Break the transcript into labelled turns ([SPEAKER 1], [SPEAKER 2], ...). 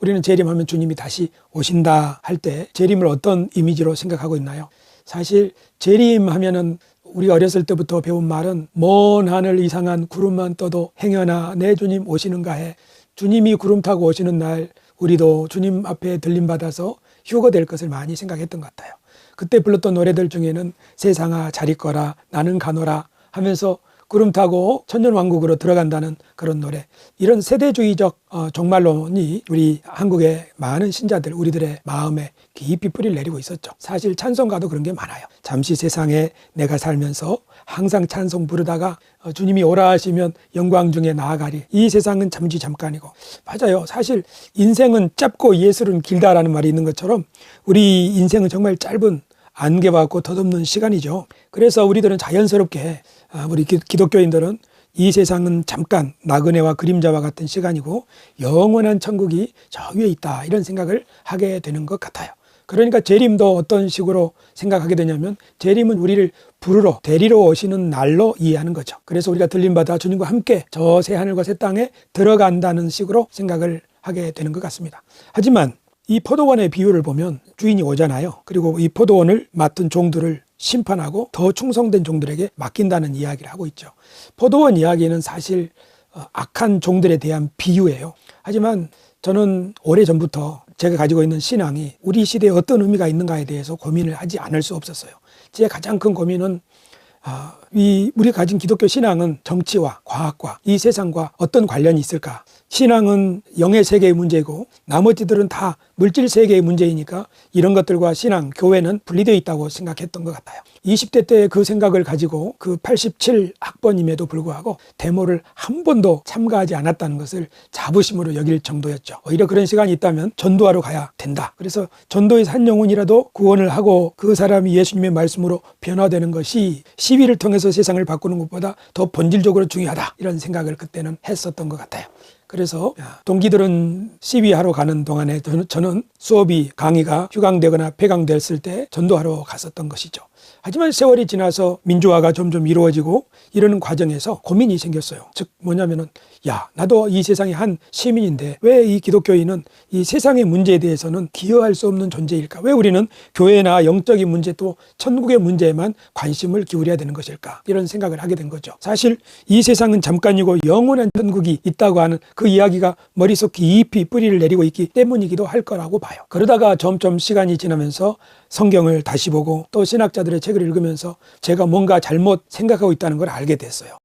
[SPEAKER 1] 우리는 재림하면 주님이 다시 오신다 할 때 재림을 어떤 이미지로 생각하고 있나요? 사실 재림하면은 우리가 어렸을 때부터 배운 말은 먼 하늘 이상한 구름만 떠도 행여나 내 주님 오시는가 해. 주님이 구름 타고 오시는 날 우리도 주님 앞에 들림받아서 휴거될 것을 많이 생각했던 것 같아요. 그때 불렀던 노래들 중에는 세상아 잘 있거라 나는 가노라 하면서 구름 타고 천년왕국으로 들어간다는 그런 노래, 이런 세대주의적 종말론이 우리 한국의 많은 신자들, 우리들의 마음에 깊이 뿌리를 내리고 있었죠. 사실 찬송가도 그런 게 많아요. 잠시 세상에 내가 살면서 항상 찬송 부르다가 주님이 오라 하시면 영광 중에 나아가리. 이 세상은 잠시 잠깐이고. 맞아요. 사실 인생은 짧고 예술은 길다라는 말이 있는 것처럼 우리 인생은 정말 짧은 안개받고 덧없는 시간이죠. 그래서 우리들은 자연스럽게 우리 기독교인들은 이 세상은 잠깐 나그네와 그림자와 같은 시간이고 영원한 천국이 저 위에 있다 이런 생각을 하게 되는 것 같아요. 그러니까 재림도 어떤 식으로 생각하게 되냐면 재림은 우리를 부르러 데리러 오시는 날로 이해하는 거죠. 그래서 우리가 들림받아 주님과 함께 저 새하늘과 새 땅에 들어간다는 식으로 생각을 하게 되는 것 같습니다. 하지만 이 포도원의 비유를 보면 주인이 오잖아요. 그리고 이 포도원을 맡은 종들을 심판하고 더 충성된 종들에게 맡긴다는 이야기를 하고 있죠. 포도원 이야기는 사실 악한 종들에 대한 비유예요. 하지만 저는 오래전부터 제가 가지고 있는 신앙이 우리 시대에 어떤 의미가 있는가에 대해서 고민을 하지 않을 수 없었어요. 제 가장 큰 고민은 우리가 가진 기독교 신앙은 정치와 과학과 이 세상과 어떤 관련이 있을까? 신앙은 영의 세계의 문제고 나머지들은 다 물질 세계의 문제이니까 이런 것들과 신앙, 교회는 분리되어 있다고 생각했던 것 같아요. 20대 때 그 생각을 가지고 그 87학번임에도 불구하고 데모를 한 번도 참가하지 않았다는 것을 자부심으로 여길 정도였죠. 오히려 그런 시간이 있다면 전도하러 가야 된다. 그래서 전도에서 한 영혼이라도 구원을 하고 그 사람이 예수님의 말씀으로 변화되는 것이 시위를 통해서 세상을 바꾸는 것보다 더 본질적으로 중요하다. 이런 생각을 그때는 했었던 것 같아요. 그래서 동기들은 시위하러 가는 동안에 저는 수업이 강의가 휴강되거나 폐강됐을 때 전도하러 갔었던 것이죠. 하지만 세월이 지나서 민주화가 점점 이루어지고 이러는 과정에서 고민이 생겼어요. 즉 뭐냐면은 나도 이 세상의 한 시민인데 왜 이 기독교인은 이 세상의 문제에 대해서는 기여할 수 없는 존재일까? 왜 우리는 교회나 영적인 문제 또 천국의 문제에만 관심을 기울여야 되는 것일까? 이런 생각을 하게 된 거죠. 사실 이 세상은 잠깐이고 영원한 천국이 있다고 하는 그 이야기가 머릿속 깊이 뿌리를 내리고 있기 때문이기도 할 거라고 봐요. 그러다가 점점 시간이 지나면서 성경을 다시 보고 또 신학자들의 책을 읽으면서 제가 뭔가 잘못 생각하고 있다는 걸 알게 됐어요.